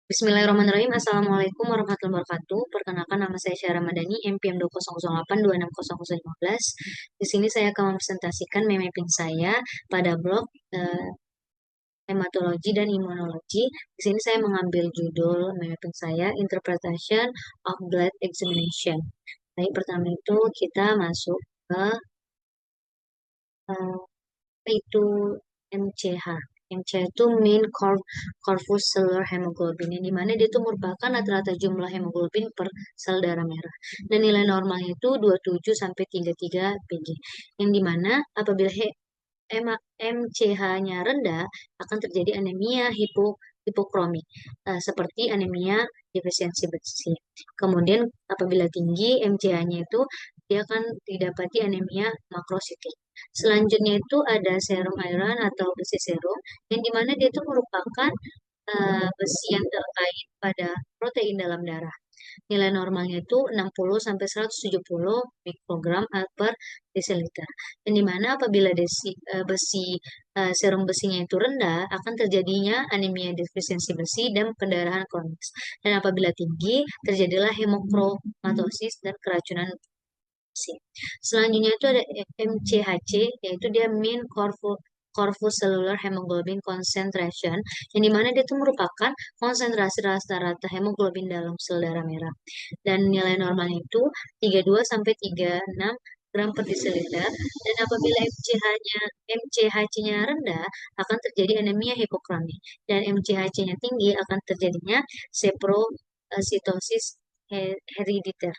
Bismillahirrahmanirrahim. Assalamualaikum warahmatullahi wabarakatuh. Perkenalkan nama saya Syara Madani, NPM 2008260015. Di sini saya akan mempresentasikan mapping saya pada blok hematologi dan imunologi. Di sini saya mengambil judul mapping saya Interpretation of Blood Examination. Baik, pertama itu kita masuk ke eh, itu MCH. MCH itu corpus cellular hemoglobin, yang dimana dia itu merupakan rata-rata jumlah hemoglobin per sel darah merah. Dan nilai normalnya itu 27 sampai 33 Pg. Yang dimana apabila MCH-nya rendah akan terjadi anemia hipokromik, seperti anemia defisiensi besi. Kemudian apabila tinggi MCH-nya itu dia akan didapati anemia makrositik. Selanjutnya itu ada serum iron atau besi serum, yang dimana dia itu merupakan besi yang terkait pada protein dalam darah. Nilai normalnya itu 60 sampai 170 mikrogram per desiliter. Dan di mana apabila serum besinya itu rendah akan terjadinya anemia defisiensi besi dan pendarahan kronis. Dan apabila tinggi terjadilah hemokromatosis dan keracunan besi. Selanjutnya itu ada MCHC, yaitu dia corpus cellular hemoglobin concentration, yang dimana dia itu merupakan konsentrasi rata-rata hemoglobin dalam sel darah merah. Dan nilai normalnya itu 32 sampai 36 gram per desiliter. Dan apabila MCHC-nya rendah akan terjadi anemia hipokromik, dan MCHC-nya tinggi akan terjadinya seprositosis herediter.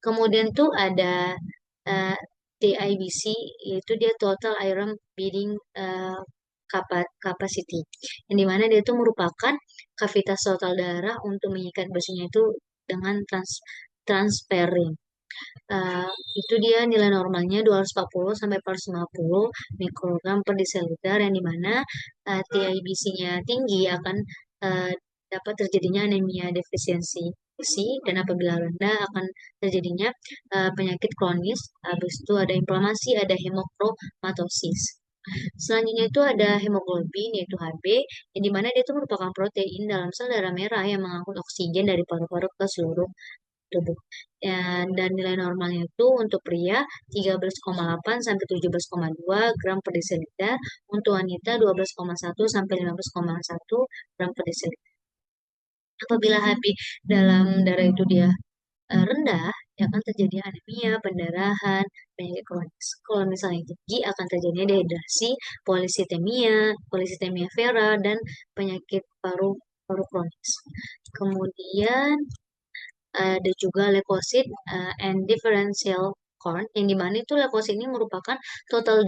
Kemudian tuh ada eh, TIBC, yaitu dia Total Iron Beating Capacity, yang dimana dia itu merupakan kavitas total darah untuk mengikat besinya itu dengan transferrin. Eh, itu dia nilai normalnya 240 sampai 450 mikrogram per desiliter, yang dimana TIBC-nya tinggi akan eh, dapat terjadinya anemia defisiensi besi, dan apabila rendah akan terjadinya penyakit kronis. Habis itu ada inflamasi, ada hemokromatosis. Selanjutnya itu ada hemoglobin, yaitu Hb, yang dimana dia itu merupakan protein dalam sel darah merah yang mengangkut oksigen dari paru-paru ke seluruh tubuh. Dan nilai normalnya itu untuk pria 13,8 sampai 17,2 gram per desiliter, untuk wanita 12,1 sampai 15,1 gram per desiliter. Apabila Hb dalam darah itu dia rendah, ya akan terjadi anemia, pendarahan, penyakit kronis. Kalau misalnya tinggi akan terjadinya dehidrasi, polisitemia vera, dan penyakit paru kronis. Kemudian ada juga leukosit and differential count, yang dimana itu leukosit ini merupakan total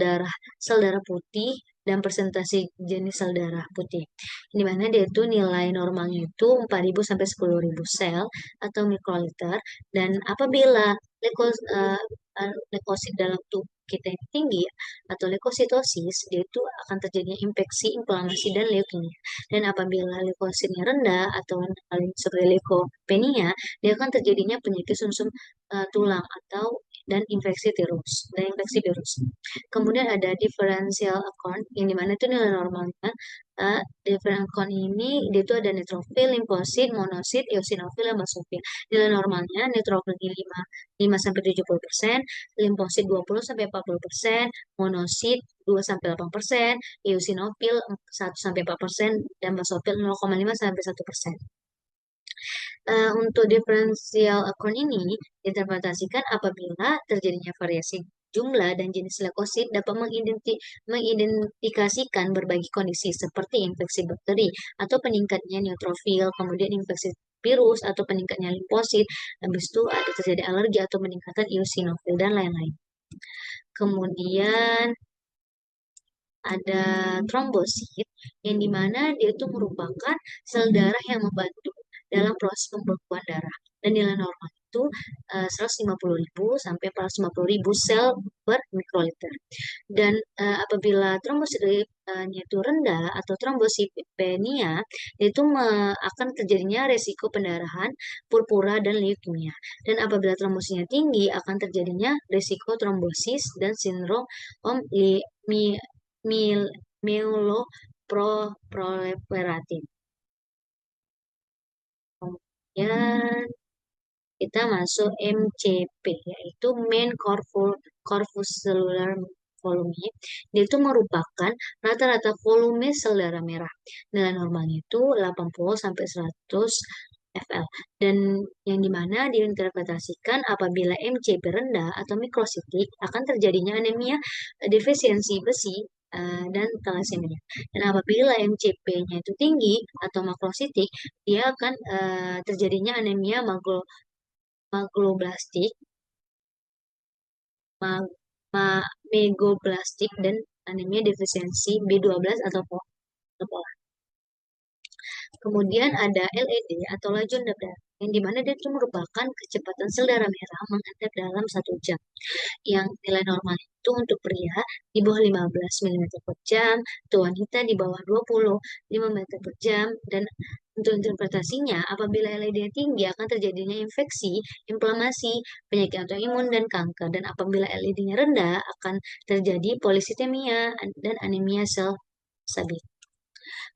sel darah putih dan persentase jenis sel darah putih. Di mana dia itu nilai normalnya itu 4.000 sampai 10.000 sel atau mikroliter. Dan apabila leukosit dalam tubuh kita yang tinggi atau leukositosis, dia itu akan terjadinya infeksi, inflamasi, dan leukemia. Dan apabila leukositnya rendah atau seperti leukopenia, dia akan terjadinya penyakit sumsum tulang dan infeksi virus. Kemudian ada differential account, yang dimana itu nilai normalnya differential account ini dia itu ada neutrophil, limfosit, monosit, eosinofil, dan basofil. Nilai normalnya neutrophil di 5 sampai 70%, limfosit 20 sampai 40%, monosit 2 sampai 8%, eosinofil 1 sampai 4%, dan basofil 0,5 sampai 1%. Untuk differential account ini diinterpretasikan apabila terjadinya variasi jumlah dan jenis leukosit dapat mengidentifikasikan berbagai kondisi seperti infeksi bakteri atau peningkatnya neutrofil, kemudian infeksi virus atau peningkatnya limfosit, habis itu ada terjadi alergi atau peningkatan eosinofil dan lain-lain. Kemudian ada trombosit, yang dimana dia itu merupakan sel darah yang membantu dalam proses pembekuan darah. Dan nilai normal itu 150.000 sampai 450.000 sel per mikroliter. Dan apabila trombositnya itu rendah atau trombositopenia, itu akan terjadinya resiko pendarahan, purpura, dan leukemia. Dan apabila trombositnya tinggi akan terjadinya resiko trombosis dan sindrom myeloproliferatif. Kemudian kita masuk MCP, yaitu Main Corpus Cellular Volume. Dia itu merupakan rata-rata volume sel darah merah. Nilai normalnya itu 80 sampai 100 FL. Dan yang dimana diinterpretasikan apabila MCP rendah atau mikrositik akan terjadinya anemia, defisiensi besi, dan thalassemia. Dan apabila MCP-nya itu tinggi atau makrositik, dia akan terjadinya anemia magloblastik, ma- megoblastik, dan anemia defisiensi B12 atau pola. Kemudian ada LED atau laju endap darah, yang dimana dia itu merupakan kecepatan sel darah merah mengendap dalam 1 jam. Yang nilai normal itu untuk pria di bawah 15 mm per jam, untuk wanita di bawah 25 meter per jam, dan untuk interpretasinya, apabila LED tinggi akan terjadinya infeksi, inflamasi, penyakit autoimun, dan kanker. Dan apabila LED-nya rendah akan terjadi polisitemia dan anemia sel stabil.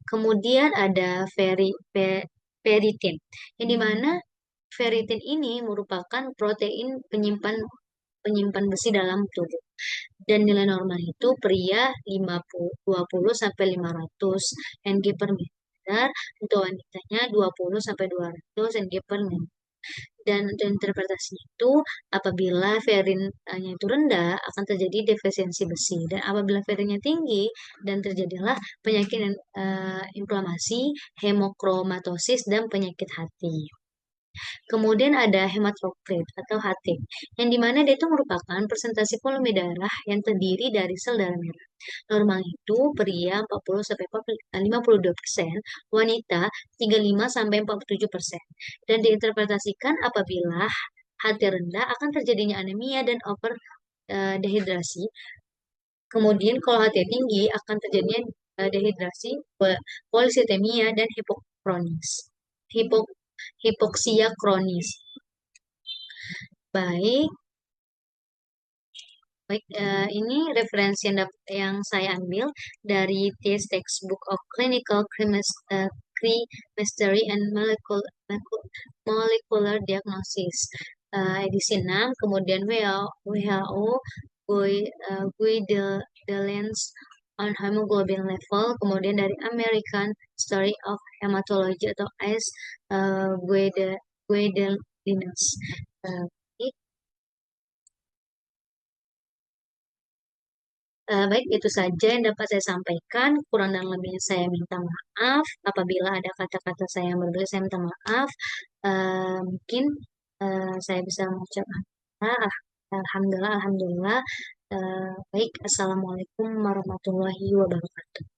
Kemudian ada ferritin, yang dimana ferritin ini merupakan protein penyimpan penyimpan besi dalam tubuh. Dan nilai normal itu pria 20 sampai 500 Ng per liter, untuk wanitanya 20 sampai 200 Ng per ml. Dan untuk interpretasinya itu, apabila ferinnya itu rendah akan terjadi defisiensi besi, dan apabila ferinnya tinggi dan terjadilah penyakit inflamasi, hemokromatosis, dan penyakit hati. Kemudian ada hematokrit atau HT, yang dimana dia itu merupakan presentasi volume darah yang terdiri dari sel darah merah. Normal itu pria 40 sampai 52%, wanita 35 sampai 47%. Dan diinterpretasikan apabila HT rendah akan terjadinya anemia dan over dehidrasi. Kemudian kalau HT tinggi akan terjadinya dehidrasi, polisitemia, dan hipokronis. Hipo- Hipoksia kronis. Baik, baik. Ini referensi yang saya ambil dari Textbook of Clinical Chemistry and Molecular Diagnosis, edisi 6, kemudian WHO, Guidelines on Hemoglobin Level, kemudian dari American Story of Hematology atau AS, Guidelines. Uh, Baik, itu saja yang dapat saya sampaikan. Kurang dan lebihnya saya minta maaf. Apabila ada kata-kata saya yang berbeda, saya minta maaf. Mungkin saya bisa mengucapkan ah, alhamdulillah, alhamdulillah. Baik, assalamualaikum warahmatullahi wabarakatuh.